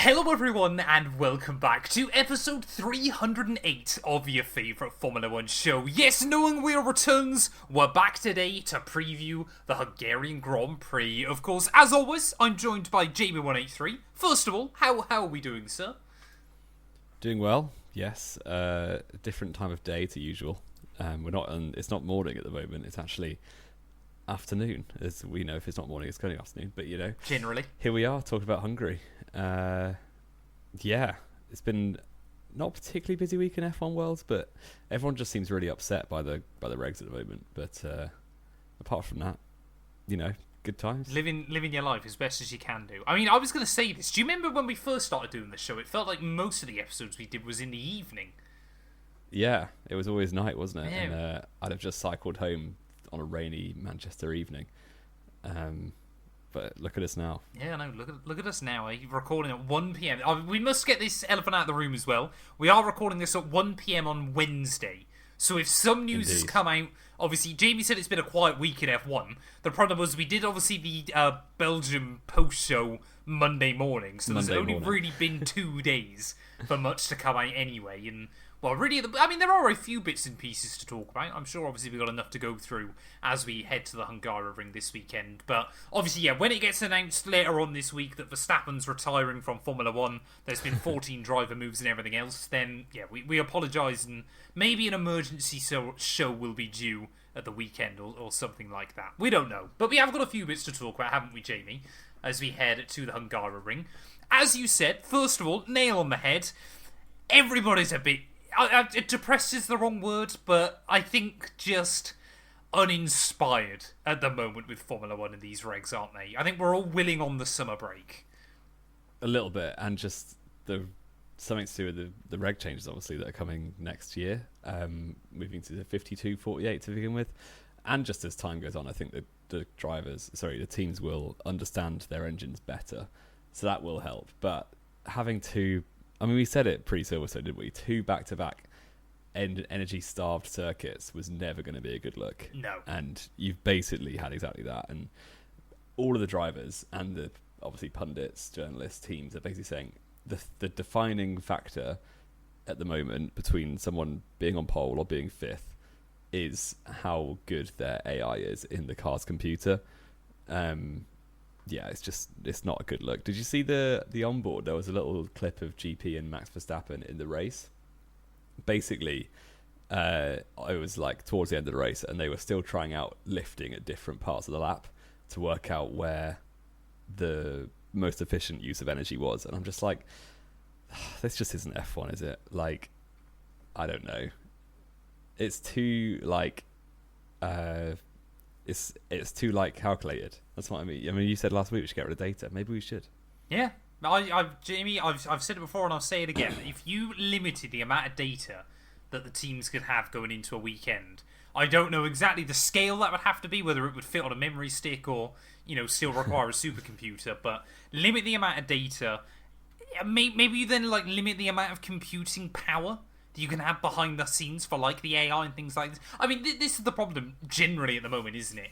Hello everyone and welcome back to episode 308 of your favourite Formula 1 show. Yes, knowing we're returns, we're back today to preview the Hungarian Grand Prix. Of course, as always, I'm joined by Jamie183. First of all, how are we doing, sir? Doing well, yes. Different time of day to usual. We're not it's not morning at the moment, it's actually afternoon. As we know, if it's not morning, it's going afternoon, but you know. Generally. Here we are, talking about Hungary. Yeah, it's been not a particularly busy week in F1 world, but everyone just seems really upset by the regs at the moment. But apart from that, you know, good times. Living your life as best as you can do. I mean, I was going to say this. Do you remember when we first started doing the show? It felt like most of the episodes we did was in the evening. Yeah, it was always night, wasn't it? Yeah. And I'd have just cycled home on a rainy Manchester evening. But look at us now. Yeah, no, look at us now. Recording at 1 p.m. We must get this elephant out of the room as well. We are recording this at 1 p.m. on Wednesday. So if some news has come out, obviously, Jamie said it's been a quiet week in F1. The problem was we did obviously the Belgium post-show Monday morning. So there's only really been 2 days for much to come out anyway. And, well, really, I mean, there are a few bits and pieces to talk about. I'm sure, obviously, we've got enough to go through as we head to the Hungaroring this weekend. But, obviously, yeah, when it gets announced later on this week that Verstappen's retiring from Formula 1, there's been 14 driver moves and everything else, then, yeah, we apologise, and maybe an emergency show will be due at the weekend or something like that. We don't know. But we have got a few bits to talk about, haven't we, Jamie, as we head to the Hungaroring. As you said, first of all, nail on the head, everybody's a bit... depressed is the wrong word, but I think just uninspired at the moment with Formula 1 and these regs, aren't they? I think we're all willing on the summer break. A little bit, and just something to do with the reg changes, obviously, that are coming next year, moving to the 52-48 to begin with. And just as time goes on, I think the teams will understand their engines better, so that will help. But having to... I mean, we said it pre-Silverstone, didn't we? 2 back-to-back energy-starved circuits was never going to be a good look. No. And you've basically had exactly that. And all of the drivers and the, obviously, pundits, journalists, teams are basically saying the defining factor at the moment between someone being on pole or being fifth is how good their AI is in the car's computer. Yeah, it's not a good look. Did you see the onboard? There was a little clip of GP and Max Verstappen in the race. Basically, it was like towards the end of the race, and they were still trying out lifting at different parts of the lap to work out where the most efficient use of energy was. And I'm just like, this just isn't F1, is it? Like, I don't know. It's too like... It's too like calculated. That's what I mean. I mean, you said last week we should get rid of data. Maybe we should. Yeah, Jamie, I've said it before and I'll say it again. If you limited the amount of data that the teams could have going into a weekend, I don't know exactly the scale that would have to be, whether it would fit on a memory stick or, you know, still require a supercomputer. But limit the amount of data. Maybe you then like limit the amount of computing power that you can have behind the scenes for like the AI and things like this. I mean, this is the problem generally at the moment, isn't it?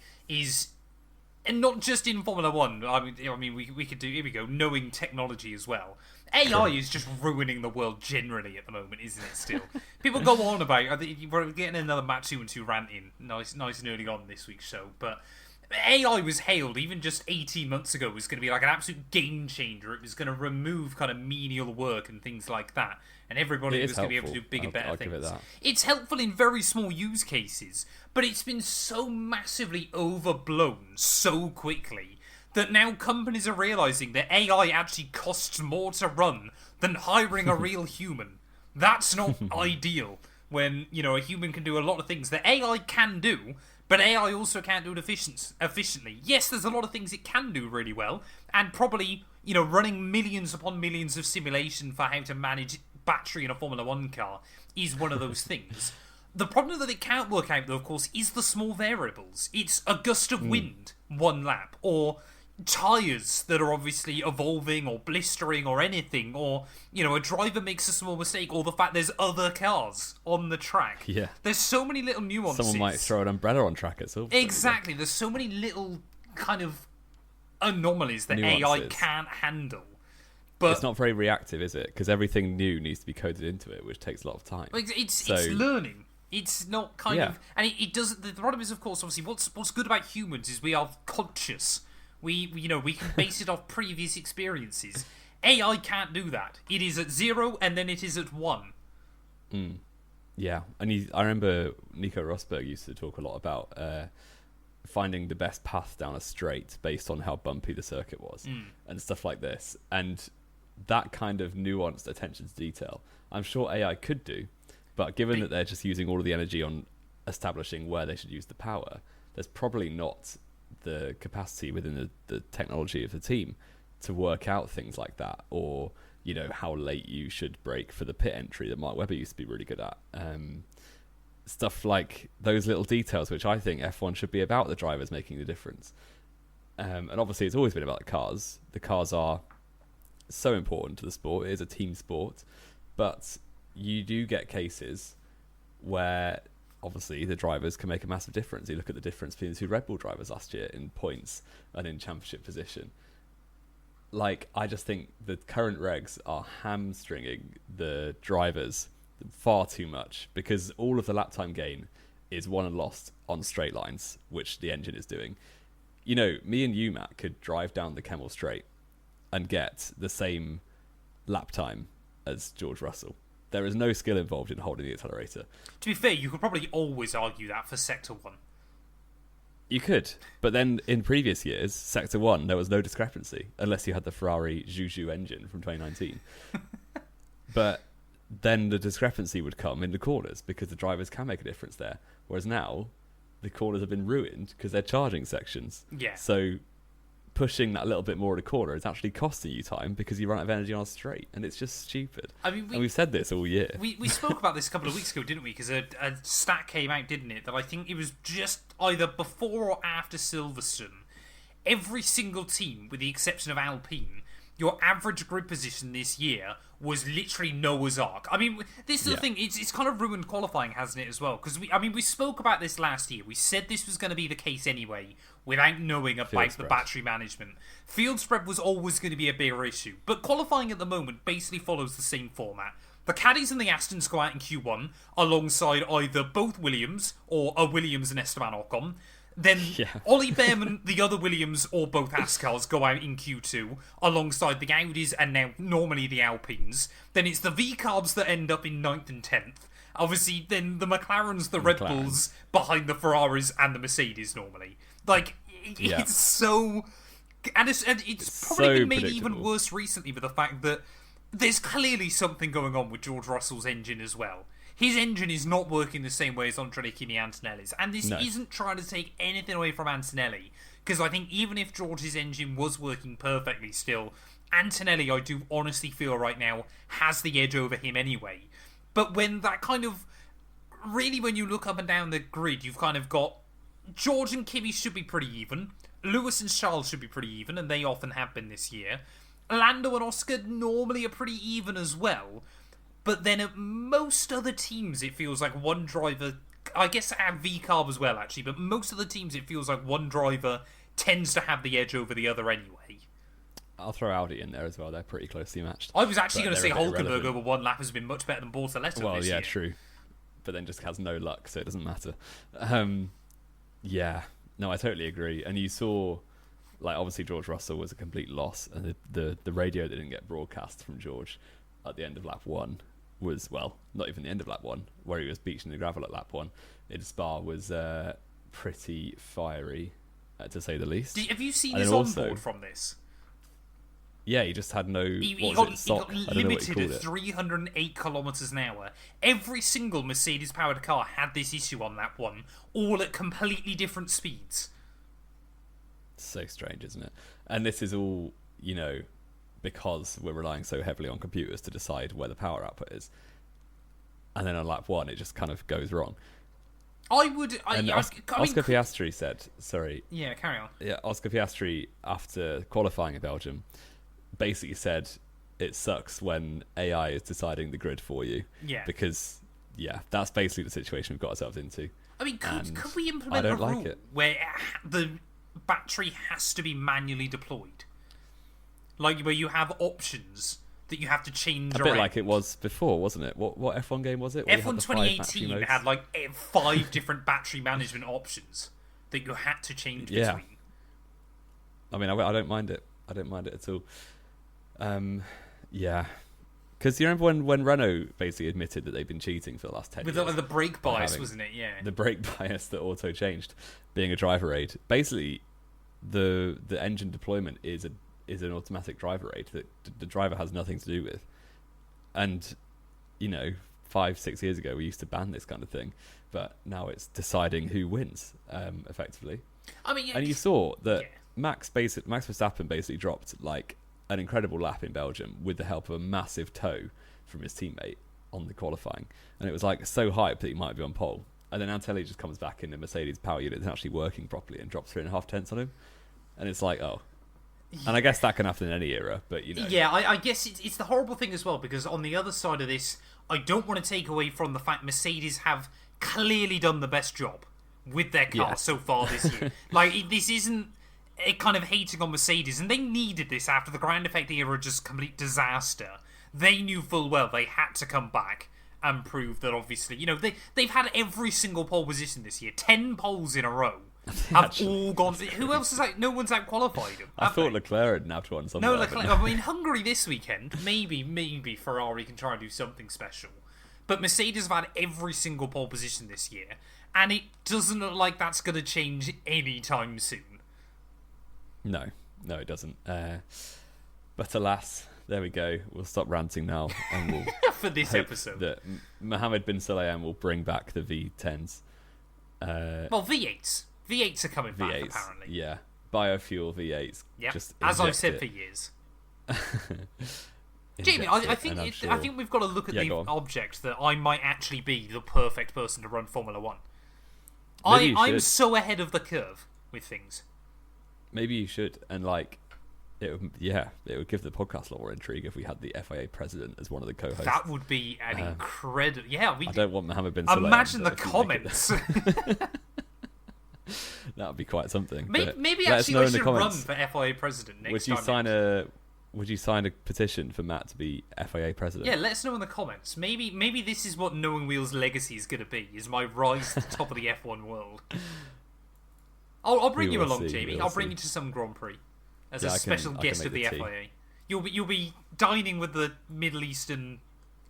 And not just in Formula 1. I mean, we could do, here we go, knowing technology as well. AI is just ruining the world generally at the moment, isn't it still? People go on about, we're getting another Matt 2 and 2 rant in, nice and early on this week's show, but AI was hailed, even just 18 months ago, was going to be like an absolute game changer. It was going to remove kind of menial work and things like that. And everybody was going to be able to do bigger, better things. It's helpful in very small use cases, but it's been so massively overblown so quickly that now companies are realising that AI actually costs more to run than hiring a real human. That's not ideal when, you know, a human can do a lot of things that AI can do, but AI also can't do it efficiently. Yes, there's a lot of things it can do really well, and probably, you know, running millions upon millions of simulation for how to manage battery in a Formula 1 car is one of those things. The problem that it can't work out, though, of course, is the small variables. It's a gust of wind, one lap, or tyres that are obviously evolving or blistering or anything, or, you know, a driver makes a small mistake, or the fact there's other cars on the track. Yeah. There's so many little nuances. Someone might throw an umbrella on track at Silverstone. Exactly. There's so many little kind of anomalies that nuances. AI can't handle. But it's not very reactive, is it? Because everything new needs to be coded into it, which takes a lot of time. It's learning. It's not kind of, and it doesn't. The problem is, of course, obviously, what's good about humans is we are conscious. We can base it off previous experiences. AI can't do that. It is at 0 and then it is at 1. Yeah, and I remember Nico Rosberg used to talk a lot about finding the best path down a straight based on how bumpy the circuit was and stuff like this. And that kind of nuanced attention to detail, I'm sure AI could do, but given that they're just using all of the energy on establishing where they should use the power, there's probably not the capacity within the technology of the team to work out things like that, or how late you should brake for the pit entry that Mark Webber used to be really good at. Stuff like those little details, which I think F1 should be about the drivers making the difference. And obviously it's always been about the cars. The cars are so important to the sport. It is a team sport. But you do get cases where obviously the drivers can make a massive difference. You look at the difference between the 2 Red Bull drivers last year in points and in championship position. I just think the current regs are hamstringing the drivers far too much, because all of the lap time gain is won and lost on straight lines, which the engine is doing. Me and you, Matt, could drive down the Kemmel Straight and get the same lap time as George Russell. There is no skill involved in holding the accelerator. To be fair, you could probably always argue that for Sector 1. You could, but then in previous years, Sector 1, there was no discrepancy, unless you had the Ferrari Juju engine from 2019. But then the discrepancy would come in the corners, because the drivers can make a difference there. Whereas now, the corners have been ruined because they're charging sections. Yeah. So pushing that little bit more in a corner is actually costing you time, because you run out of energy on a straight, and it's just stupid. And we've said this all year. We spoke about this a couple of weeks ago, didn't we? Because a stat came out, didn't it, that I think it was just either before or after Silverstone, every single team, with the exception of Alpine, your average grid position this year was literally Noah's Ark. This is the thing, it's kind of ruined qualifying, hasn't it, as well? Because we spoke about this last year. We said this was going to be the case anyway, without knowing about the battery management. Field spread was always going to be a bigger issue. But qualifying at the moment basically follows the same format. The Caddies and the Astons go out in Q1, alongside either both Williams, or a Williams and Esteban Ocon. Then Ollie Behrman, the other Williams, or both Ascars go out in Q2 alongside the Audis and now normally the Alpines. Then it's the V-Carbs that end up in 9th and 10th. Obviously, then the McLarens, the Red Bulls, behind the Ferraris and the Mercedes normally. It's so... And it's probably been made even worse recently with the fact that there's clearly something going on with George Russell's engine as well. His engine is not working the same way as Andretti Antonelli's. And this isn't trying to take anything away from Antonelli, because I think even if George's engine was working perfectly still, Antonelli, I do honestly feel right now, has the edge over him anyway. But when that kind of... Really, when you look up and down the grid, you've kind of got... George and Kimi should be pretty even. Lewis and Charles should be pretty even, and they often have been this year. Lando and Oscar normally are pretty even as well. But then at most other teams, it feels like one driver... I guess at V-Carb as well, actually. But most of the teams, it feels like one driver tends to have the edge over the other anyway. I'll throw Audi in there as well. They're pretty closely matched. I was actually going to say Hulkenberg over one lap has been much better than Bortoletto this year. Well, yeah, true. But then just has no luck, so it doesn't matter. No, I totally agree. And you saw... obviously George Russell was a complete loss. And the radio that didn't get broadcast from George at the end of lap 1... was, not even the end of lap 1, where he was beaching the gravel at lap 1 in Spa, was pretty fiery, to say the least. Have you seen his onboard from this? Yeah, he just had no... He got limited at 308 kilometres an hour. Every single Mercedes-powered car had this issue on lap 1, all at completely different speeds. So strange, isn't it? And this is all, because we're relying so heavily on computers to decide where the power output is. And then on lap 1, it just kind of goes wrong. Oscar Piastri said, sorry. Yeah, carry on. Yeah, Oscar Piastri, after qualifying in Belgium, basically said it sucks when AI is deciding the grid for you. Yeah. Because, that's basically the situation we've got ourselves into. Could we implement a rule where the battery has to be manually deployed? like where you have options that you have to change A around. bit like it was before, wasn't it? What F1 game was it? Where you had F1 the 5 battery 2018 modes? had like 5 different battery management options that you had to change Yeah. between. I mean, I don't mind it. I don't mind it at all. Yeah. Because you remember when Renault basically admitted that they've been cheating for the last 10 With years? the brake bias, having wasn't it? Yeah. The brake bias that auto changed being a driver aid. Basically, the engine deployment is an automatic driver aid that the driver has nothing to do with. And, 5-6 years ago we used to ban this kind of thing, but now it's deciding who wins, effectively. I mean, And you saw that yeah. Max Verstappen basically dropped like an incredible lap in Belgium with the help of a massive tow from his teammate on the qualifying, and it was like so hyped that he might be on pole. And then Antelli just comes back in the Mercedes power unit that's actually working properly and drops 3.5 tenths on him, and it's like, oh. And I guess that can happen in any era, but Yeah, I guess it's the horrible thing as well, because on the other side of this, I don't want to take away from the fact Mercedes have clearly done the best job with their car so far this year. Like, this isn't a kind of hating on Mercedes, and they needed this after the Grand Effect era, just complete disaster. They knew full well they had to come back and prove that, obviously, they've had every single pole position this year, 10 poles in a row. Have all gone. Who else is like? No one's out qualified them. I thought Leclerc had nabbed one somewhere. No, Leclerc. I mean, Hungary this weekend. Maybe Ferrari can try and do something special. But Mercedes have had every single pole position this year, and it doesn't look like that's going to change anytime soon. No, it doesn't. But alas, there we go. We'll stop ranting now, and we'll for this episode that Mohammed bin Sulayem will bring back the V10s. Well, V8s. V8s are coming back, V8s, apparently. yeah. Biofuel V8s. Yeah, Just as I've inject said it. for years. Inject Jamie, I it, think and I'm sure- I think we've got to look at Yeah, the go on. object that I might actually be the perfect person to run Formula One. Maybe you I'm should. so ahead of the curve with things. Maybe you should, and it would give the podcast a lot more intrigue if we had the FIA president as one of the co-hosts. That would be an incredible. Yeah, I don't want Mohammed bin Sulayem. imagine the but if you make it- comments. that would be quite something. Maybe let us actually know I in the should run comments. for FIA president next Would you time. sign a petition for Matt to be FIA president? Yeah, let us know in the comments. Maybe this is what Knowing Wheels' legacy is going to be, is my rise to the top of the F1 world. I'll bring We you will along, see, Jamie. we'll I'll bring see. you to some Grand Prix as Yeah, a I can- special I can guest make of the the tea. FIA. You'll be dining with the Middle Eastern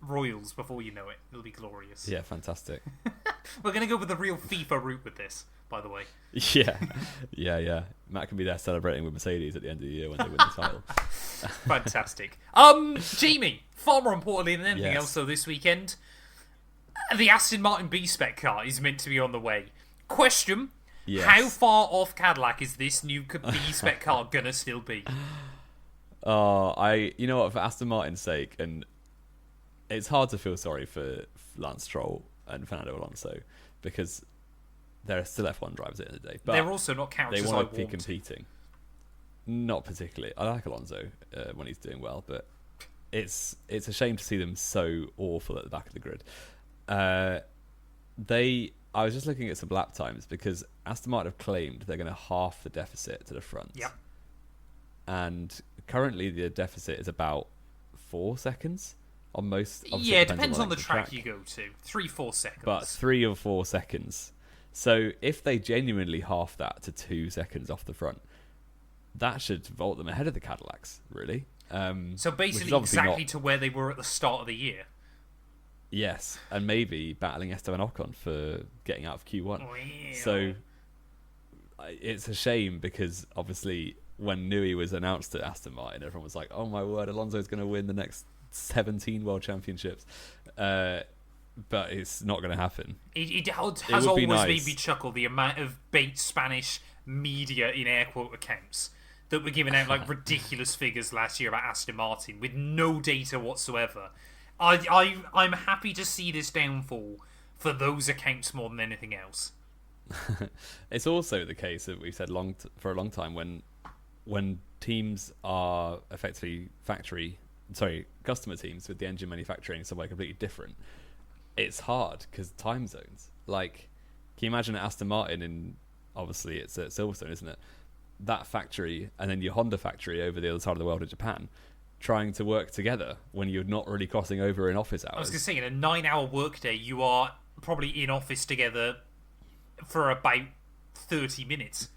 royals before you know it. It'll be glorious. Yeah, fantastic. We're going to go with the real FIFA route with this, by the way. Yeah. Matt can be there celebrating with Mercedes at the end of the year when they win the title. Fantastic. Jamie, far more importantly than anything Yes. else, though, this weekend, the Aston Martin B-Spec car is meant to be on the way. Question: Yes. How far off Cadillac is this new B-Spec car gonna still be? You know what, for Aston Martin's sake, and it's hard to feel sorry for Lance Stroll and Fernando Alonso because they're still F1 drivers at the end of the day. But They're also not characters they I want to be want. competing. Not particularly. I like Alonso when he's doing well, but it's a shame to see them so awful at the back of the grid. I was just looking at some lap times because Aston Martin have claimed they're going to half the deficit to the front. Yep. And currently the deficit is about 4 seconds on most. Yeah, it depends on the length of track you go to. 3-4 seconds. But 3 or 4 seconds. So if they genuinely half that to 2 seconds off the front, that should vault them ahead of the Cadillacs, really. So which is basically obviously exactly not- to where they were at the start of the year. Yes, and maybe battling Esteban Ocon for getting out of Q1. Wow. So it's a shame because obviously when Newey was announced at Aston Martin, everyone was like, "Oh my word, Alonso's going to win the next 17 World Championships." But it's not going to happen. It has would be always nice. made me chuckle, the amount of bait Spanish media in air quote accounts that were giving out like ridiculous figures last year about Aston Martin with no data whatsoever. I'm happy to see this downfall for those accounts more than anything else. It's also the case that we've said for a long time when teams are effectively customer teams with the engine manufacturing somewhere completely different. It's hard because time zones. Like, can you imagine Aston Martin obviously it's at Silverstone, isn't it? that factory and then your Honda factory over the other side of the world in Japan trying to work together when you're not really crossing over in office hours. I was going to say, in a 9-hour workday, you are probably in office together for about 30 minutes.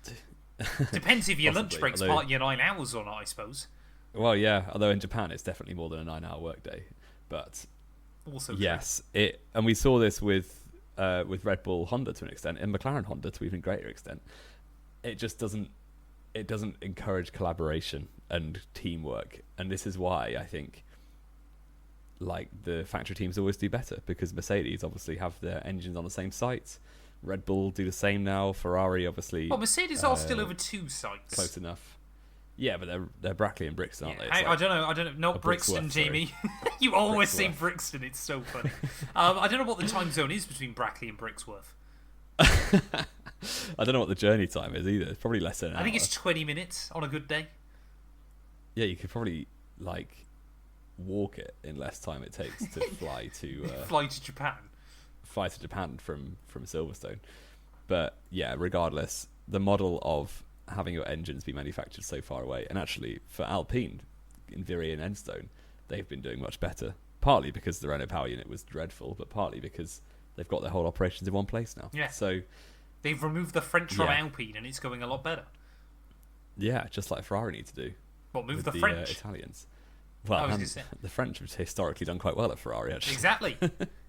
Depends if your lunch break's part of your 9 hours or not, I suppose. Well, yeah, although in Japan it's definitely more than a 9-hour workday. But also yes, and we saw this with Red Bull Honda to an extent, and McLaren Honda to even greater extent. It just doesn't encourage collaboration and teamwork, and this is why I think like the factory teams always do better, because Mercedes obviously have their engines on the same sites. Red Bull do the same now. Ferrari obviously. Well, Mercedes are still over 2 sites. Close enough. Yeah, but they're Brackley and Brixton, aren't they? I don't know. Not Brixton, Jamie. You always say Brixton. It's so funny. I don't know what the time zone is between Brackley and Brixworth. I don't know what the journey time is either. It's probably less than an hour. I think it's 20 minutes on a good day. Yeah, you could probably walk it in less time it takes to fly to fly to Japan. Fly to Japan from Silverstone. But yeah, regardless, the model of having your engines be manufactured so far away, and actually for Alpine, in Viry and Enstone, they've been doing much better. Partly because the Renault power unit was dreadful, but partly because they've got their whole operations in one place now. Yeah. So they've removed the French from Alpine, and it's going a lot better. Yeah, just like Ferrari need to do. What, move the French? Italians. Well, the French have historically done quite well at Ferrari, actually. Exactly.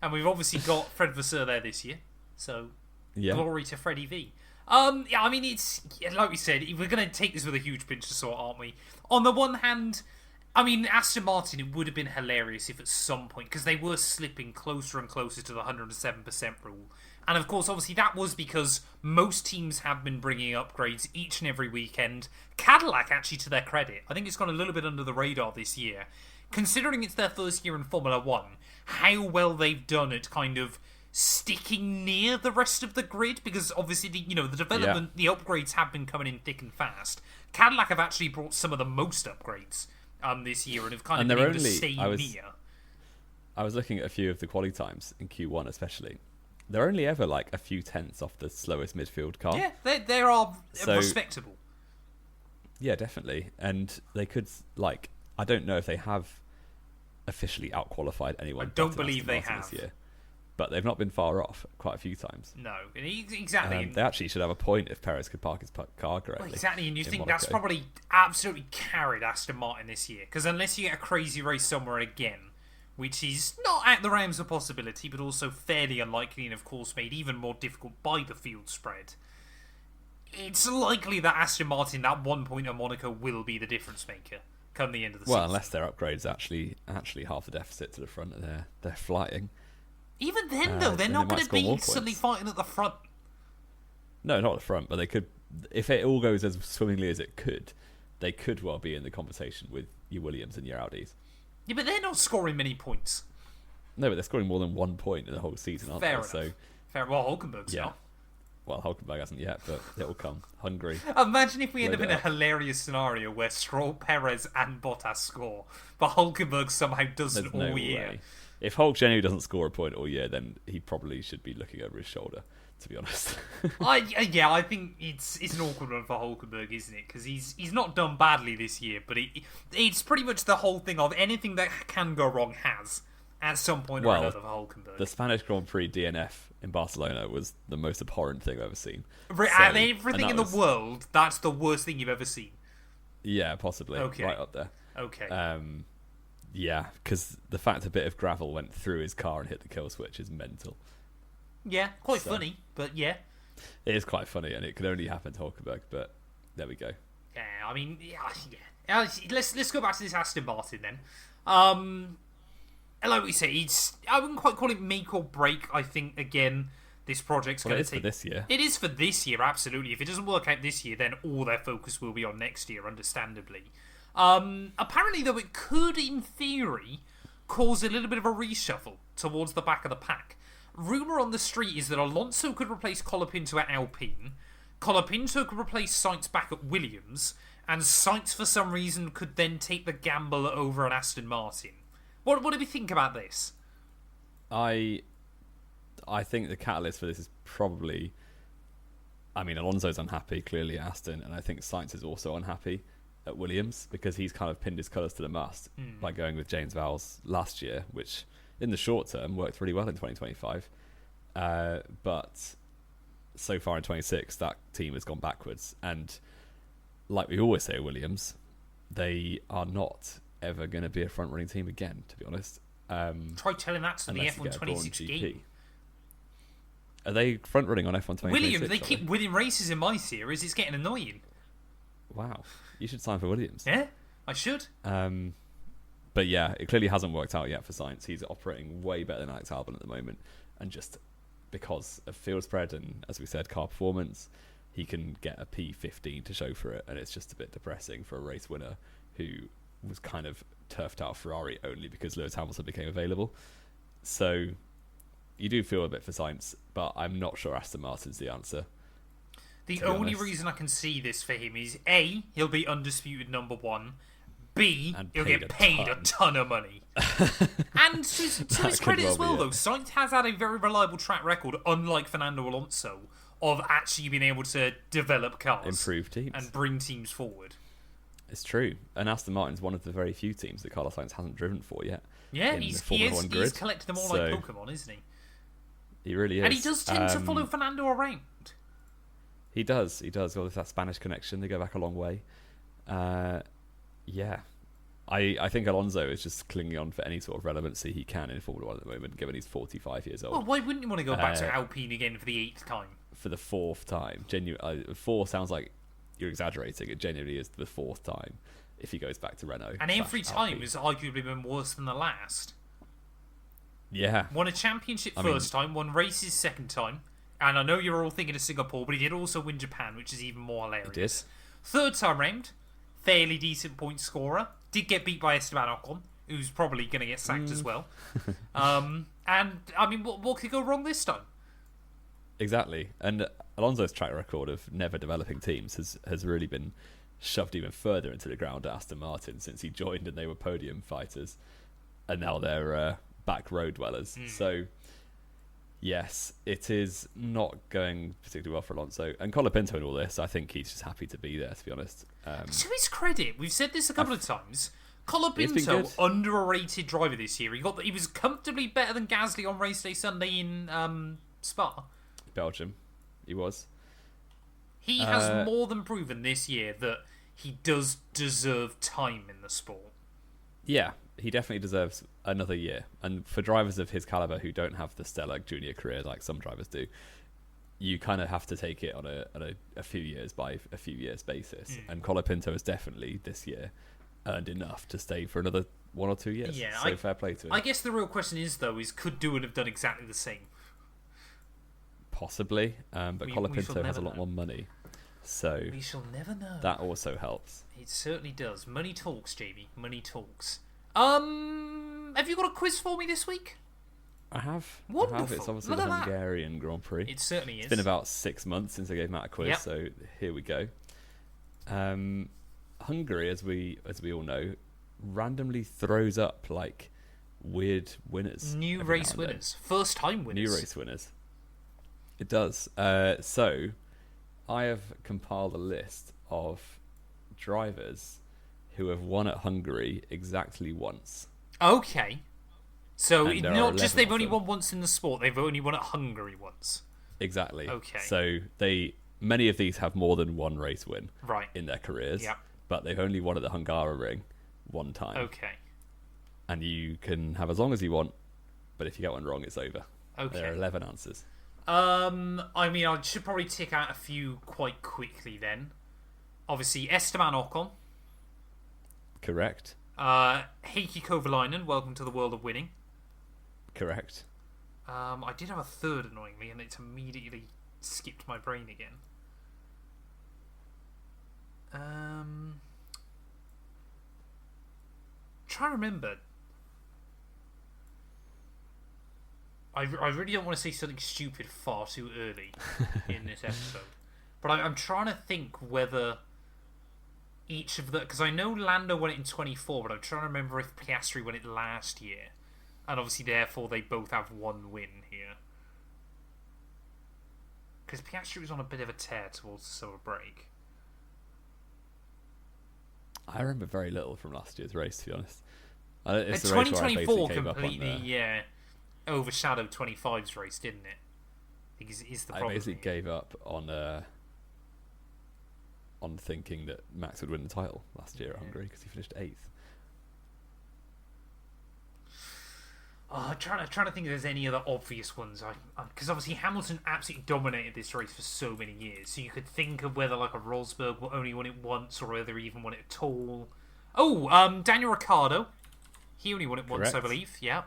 And we've obviously got Fred Vasseur there this year, so glory to Freddie V. Yeah, I mean, it's like we said, we're going to take this with a huge pinch of salt, aren't we? On the one hand, I mean, Aston Martin, it would have been hilarious if at some point, because they were slipping closer and closer to the 107% rule. And of course, obviously, that was because most teams have been bringing upgrades each and every weekend. Cadillac, actually, to their credit, I think it's gone a little bit under the radar this year. Considering it's their first year in Formula 1, how well they've done at kind of sticking near the rest of the grid, because obviously the development, the upgrades have been coming in thick and fast. Cadillac have actually brought some of the most upgrades this year and have kind of been able to stay near. I was looking at a few of the quali times in Q1 especially. They're only ever like a few tenths off the slowest midfield car. Yeah, they are respectable. Yeah, definitely. And they could, I don't know if they have officially outqualified anyone. I don't believe they have. This year. But they've not been far off quite a few times. No, exactly. They actually should have a point if Perez could park his car correctly. Well, exactly, and you think that's probably absolutely carried Aston Martin this year. Because unless you get a crazy race somewhere again, which is not at the realms of possibility, but also fairly unlikely and, of course, made even more difficult by the field spread, it's likely that Aston Martin, that 1 point at Monaco, will be the difference maker come the end of the season. Well, unless their upgrade's actually half the deficit to the front and they're flying. Even then, though, they're not going to be instantly fighting at the front. No, not at the front, but they could. If it all goes as swimmingly as it could, they could well be in the conversation with your Williams and your Audis. Yeah, but they're not scoring many points. No, but they're scoring more than 1 point in the whole season, aren't they? Enough. So, fair. Well, Hulkenberg's not. Well, Hulkenberg hasn't yet, but it'll come. Hungary. Imagine if we end up in a hilarious scenario where Stroll, Perez, and Bottas score, but Hulkenberg somehow doesn't all year. Way. If Hulk genuinely doesn't score a point all year, then he probably should be looking over his shoulder, to be honest. I think it's an awkward one for Hulkenberg, isn't it? Because he's not done badly this year, but it's pretty much the whole thing of anything that can go wrong has, at some point or another, for Hulkenberg. The Spanish Grand Prix DNF in Barcelona was the most abhorrent thing I've ever seen. Everything in the world, that's the worst thing you've ever seen. Yeah, possibly. Okay. Right up there. Okay. Yeah, because the fact a bit of gravel went through his car and hit the kill switch is mental. Yeah, quite funny, but yeah. It is quite funny, and it could only happen to Hulkenberg, but there we go. Yeah, I mean, yeah. Let's go back to this Aston Martin then. Like we say, I wouldn't quite call it make or break. I think, again, this project's going to take... It is for this year. It is for this year, absolutely. If it doesn't work out this year, then all their focus will be on next year, understandably. Apparently, though, it could, in theory, cause a little bit of a reshuffle towards the back of the pack. Rumour on the street is that Alonso could replace Colapinto at Alpine, Colapinto could replace Sainz back at Williams, and Sainz, for some reason, could then take the gamble over at Aston Martin. What do we think about this? I think the catalyst for this is probably... I mean, Alonso's unhappy, clearly at Aston, and I think Sainz is also unhappy at Williams because he's kind of pinned his colours to the mast by going with James Vowles last year, which in the short term worked really well in 2025. But so far in 26, that team has gone backwards. And like we always say at Williams, they are not ever going to be a front-running team again, to be honest. Try telling that to the F1 26 game. Are they front-running on F1 2026? Williams, they keep winning races in my series. It's getting annoying. Wow. You should sign for Williams. Yeah, I should. But yeah, it clearly hasn't worked out yet for Sainz. He's operating way better than Alex Albon at the moment. And just because of field spread and, as we said, car performance, he can get a P15 to show for it. And it's just a bit depressing for a race winner who was kind of turfed out Ferrari only because Lewis Hamilton became available. So you do feel a bit for Sainz, but I'm not sure Aston Martin's the answer. The only reason I can see this for him is A, he'll be undisputed number one. B, he'll get paid a ton of money. And to his credit as well, though, Sainz has had a very reliable track record, unlike Fernando Alonso, of actually being able to develop cars, improve teams, and bring teams forward. It's true, and Aston Martin's one of the very few teams that Carlos Sainz hasn't driven for yet. Yeah, he's collected them all like Pokemon, isn't he? He really is. And he does tend to follow Fernando around. He does. Well, with that Spanish connection, they go back a long way. Yeah. I think Alonso is just clinging on for any sort of relevancy he can in Formula 1 at the moment, given he's 45 years old. Well, why wouldn't you want to go back to Alpine again for the 8th time? For the 4th time. 4 sounds like you're exaggerating. It genuinely is the 4th time if he goes back to Renault. And every time has arguably been worse than the last. Yeah. Won a championship first time, won races second time. And I know you're all thinking of Singapore, but he did also win Japan, which is even more hilarious. He did. Third time round, fairly decent point scorer. Did get beat by Esteban Ocon, who's probably going to get sacked as well. And, I mean, what could go wrong this time? Exactly. And Alonso's track record of never developing teams has really been shoved even further into the ground at Aston Martin since he joined and they were podium fighters. And now they're back row dwellers. So... yes, it is not going particularly well for Alonso. And Colapinto in all this, I think he's just happy to be there, to be honest. To his credit, we've said this a couple of times. Colapinto, underrated driver this year. He was comfortably better than Gasly on race day Sunday in Spa. Belgium, he was. He has more than proven this year that he does deserve time in the sport. Yeah, he definitely deserves another year. And for drivers of his caliber who don't have the stellar junior career like some drivers do, you kind of have to take it on a few years by a few years basis. And Colapinto has definitely this year earned enough to stay for another 1 or 2 years. Yeah, so fair play to him. I guess the real question is, though, could Doohan have done exactly the same? Possibly, but Colapinto has a lot more money. So we shall never know. That also helps. It certainly does. Money talks, Jamie. Money talks. Have you got a quiz for me this week? I have. Wonderful. It's obviously the Hungarian Grand Prix. It certainly is. It's been about 6 months since I gave Matt a quiz, so here we go. Hungary, as we all know, randomly throws up like weird winners. New race winners. First time winners. New race winners. It does. So I have compiled a list of drivers who have won at Hungary exactly once. Okay. So not just they've only won once in the sport, they've only won at Hungary once. Exactly. Okay. So many of these have more than one race win in their careers. Yep. But they've only won at the Hungaroring one time. Okay. And you can have as long as you want, but if you get one wrong, it's over. Okay. There are 11 answers. I mean, I should probably tick out a few quite quickly then. Obviously, Esteban Ocon. Correct. Heikki Kovalainen, welcome to the world of winning. Correct. I did have a third, annoyingly, and it's immediately skipped my brain again. Try to remember. I really don't want to say something stupid far too early in this episode. But I'm trying to think whether each of the... because I know Lando won it in 24, but I'm trying to remember if Piastri won it last year. And obviously, therefore, they both have one win here. Because Piastri was on a bit of a tear towards the summer break. I remember very little from last year's race, to be honest. It's the race where I 2024 basically gave up on completely overshadowed 25's race, didn't it? Because it is the problem. I basically gave up on thinking that Max would win the title last year at Hungary because he finished 8th. I'm trying to think if there's any other obvious ones. Because obviously Hamilton absolutely dominated this race for so many years. So you could think of whether like a Rosberg only won it once or whether he even won it at all. Oh, Daniel Ricciardo. He only won it once, I believe. Yeah.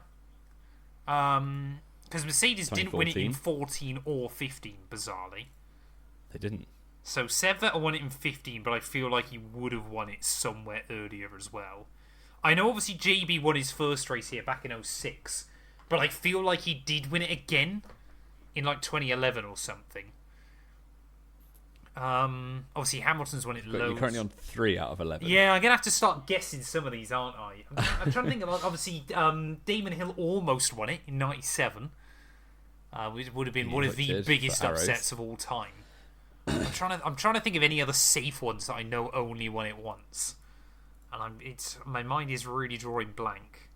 Because Mercedes didn't win it in 14 or 15, bizarrely. They didn't. So Seb Vettel won it in 15, but I feel like he would have won it somewhere earlier as well. I know obviously JB won his first race here back in 06, but I feel like he did win it again in like 2011 or something. Obviously Hamilton's won it loads. You're currently on 3 out of 11. Yeah, I'm going to have to start guessing some of these, aren't I? I'm trying to think about, obviously, Damon Hill almost won it in 97. Which would have been one of the biggest upsets of all time. I'm trying to think of any other safe ones that I know only won it once. And my mind is really drawing blank.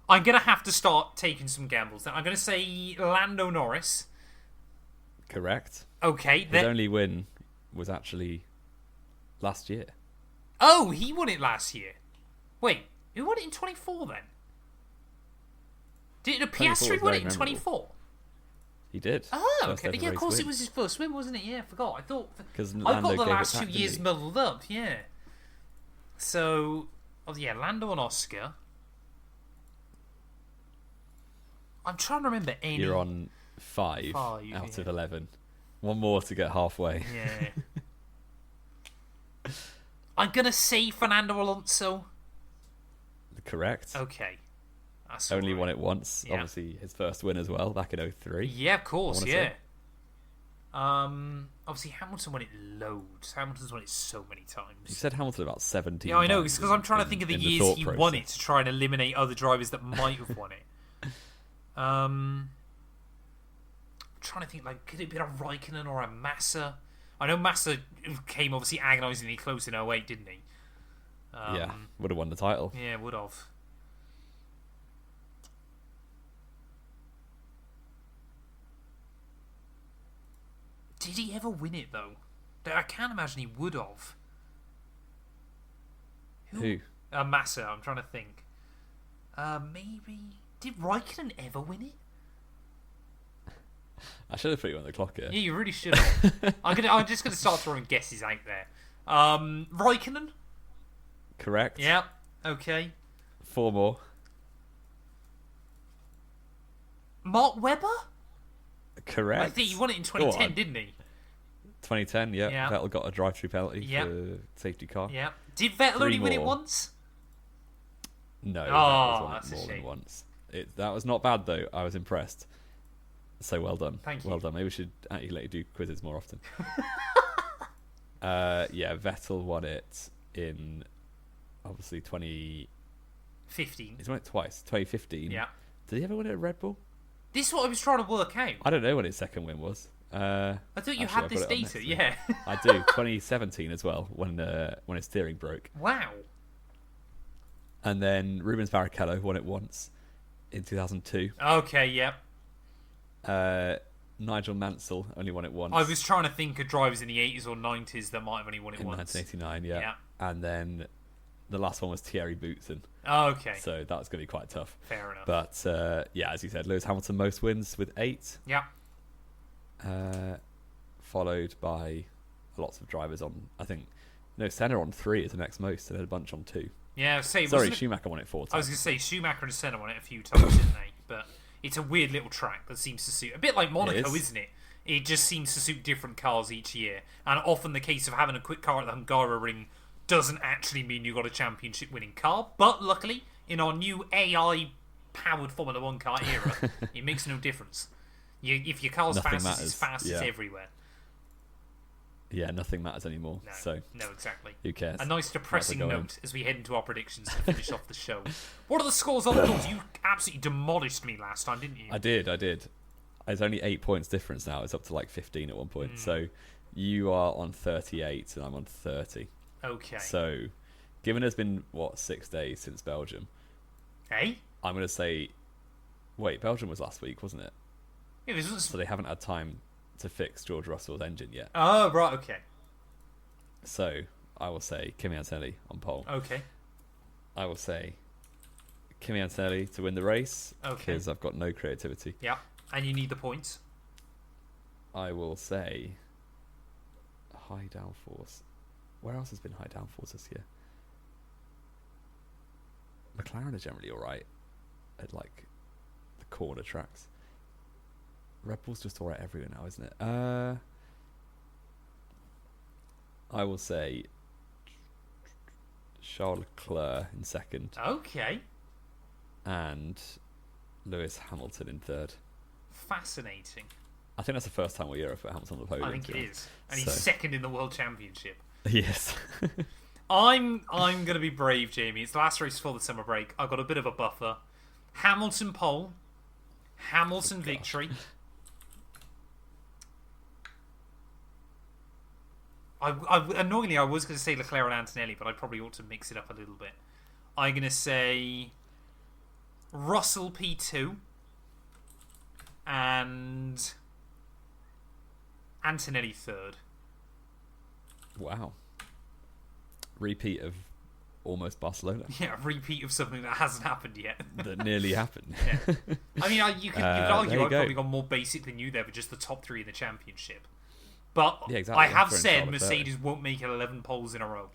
I'm going to have to start taking some gambles. Now, I'm going to say Lando Norris. Correct. Okay. His only win was actually last year. Oh, he won it last year. Wait, who won it in 24 then? Did Piastri win it in 24? He did. Oh, okay. Yeah, of course it was his first win, wasn't it? Yeah, I forgot. I thought... Because I've got the last 2 years muddled up, yeah. So, Lando and Oscar. I'm trying to remember any... You're on 5 out of 11. One more to get halfway. Yeah. I'm going to say Fernando Alonso. Correct. Okay. That's only won it once. Yeah. Obviously, his first win as well, back in 03. Yeah, of course, yeah. Obviously, Hamilton won it loads. Hamilton's won it so many times. You said Hamilton about 17 Yeah, I know, because I'm trying to think of the years he won it to try and eliminate other drivers that might have won it. I'm trying to think, like, could it be a Raikkonen or a Massa? I know Massa came obviously agonisingly close in 08, didn't he? Yeah, would have won the title. Yeah, would have. Did he ever win it, though? I can't imagine he would have. Who? Massa, I'm trying to think. Maybe... Did Raikkonen ever win it? I should have put you on the clock here. Yeah, you really should have. I'm just going to start throwing guesses out there. Raikkonen? Correct. Yeah, okay. 4 more. Mark Webber? Correct. I think he won it in 2010, didn't he? 2010, yeah. Vettel got a drive-through penalty for safety car. Yeah. Did Vettel only win it once? No, that's more a shame. than once. That was not bad, though. I was impressed. So well done. Thank you. Well done. Maybe we should actually let you do quizzes more often. Vettel won it in, obviously, 2015. He's won it twice. 2015. Yeah. Did he ever win it at Red Bull? This is what I was trying to work out. I don't know when his second win was. I thought you had this data, yeah. I do. 2017 as well, when his steering broke. Wow. And then Rubens Barrichello won it once in 2002. Okay, yep. Nigel Mansell only won it once. I was trying to think of drivers in the 80s or 90s that might have only won it once. 1989, yeah. And then the last one was Thierry Boutsen. Okay. So that's going to be quite tough. Fair enough. But, as you said, Lewis Hamilton most wins with 8. Yeah. Followed by lots of drivers on, I think, Senna on 3 is the next most, and then a bunch on 2. Yeah, Schumacher won it 4 times. I was going to say, Schumacher and Senna won it a few times, didn't they? But it's a weird little track that seems to suit... A bit like Monaco, isn't it? It just seems to suit different cars each year. And often the case of having a quick car at the Hungaroring doesn't actually mean you've got a championship-winning car. But luckily, in our new AI-powered Formula 1 car era, it makes no difference. If your car's fast, it's fast as everywhere. Yeah, nothing matters anymore. No, exactly. Who cares? A nice depressing note as we head into our predictions to finish off the show. What are the scores on the board? You absolutely demolished me last time, didn't you? I did. There's only 8 points difference now. It's up to like 15 at one point. So you are on 38 and I'm on 30. Okay. So given there's been, 6 days since Belgium? Hey? I'm going to say... Wait, Belgium was last week, wasn't it? Yeah, this was... So they haven't had time to fix George Russell's engine yet. Oh, right, okay. So I will say Kimi Antonelli on pole. Okay. I will say Kimi Antonelli to win the race because I've got no creativity. Yeah, and you need the points. I will say high downforce. Where else has been high downforce this year? McLaren are generally alright at like the corner tracks. Red Bull's just alright everywhere now, isn't it? I will say Charles Leclerc in second. Okay. And Lewis Hamilton in third. Fascinating. I think that's the first time all year I've put Hamilton on the podium. I think it is. And he's second in the World Championship. Yes. I'm going to be brave, Jamie. It's the last race before the summer break. I've got a bit of a buffer. Hamilton pole. Hamilton victory. Annoyingly, I was going to say Leclerc and Antonelli, but I probably ought to mix it up a little bit. I'm going to say Russell P2 and Antonelli third. Wow. Repeat of almost Barcelona. Yeah, a repeat of something that hasn't happened yet. That nearly happened. Yeah. I mean, you could argue I've probably go. gone more basic than you there, but just the top three in the championship. But Yeah, exactly. I have Throwing said Charlotte Mercedes won't make it 11 poles in a row,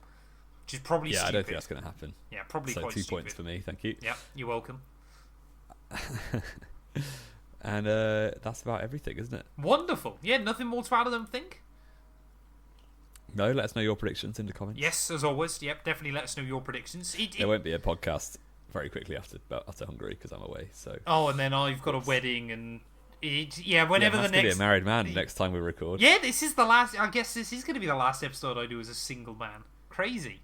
which is probably Yeah, stupid. I don't think that's going to happen. Yeah, probably So quite 2 stupid. points for me, thank you. Yeah, you're welcome. And that's about everything, isn't it? Wonderful. Yeah, nothing more to add, I don't think. No, let us know your predictions in the comments. Yes, as always. Yep, definitely let us know your predictions. There won't be a podcast very quickly after Hungary because I'm away. So. Oh, and then I've got a wedding and... whenever the next... be a married man next time we record. Yeah, this is the last... I guess this is going to be the last episode I do as a single man. Crazy.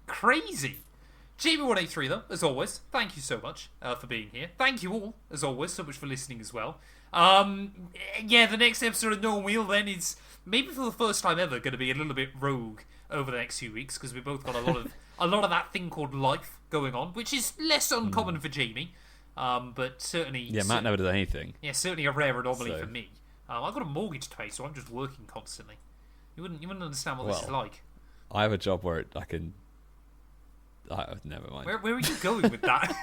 Jamie183 though, as always, thank you so much for being here. Thank you all, as always, so much for listening as well. The next episode of No One Wheel then is maybe for the first time ever going to be a little bit rogue over the next few weeks because we've both got a lot of that thing called life going on, which is less uncommon for Jamie, but certainly... Yeah, Matt never does anything. Yeah, certainly a rare anomaly for me. I've got a mortgage to pay, so I'm just working constantly. You wouldn't understand what this is like. I have a job where I can... never mind. Where are you going with that?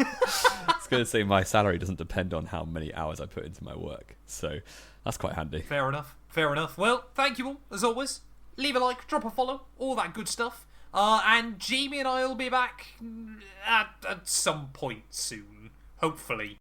I was going to say my salary doesn't depend on how many hours I put into my work, so that's quite handy. Fair enough. Well, thank you all, as always. Leave a like, drop a follow, all that good stuff. And Jamie and I will be back at some point soon, hopefully.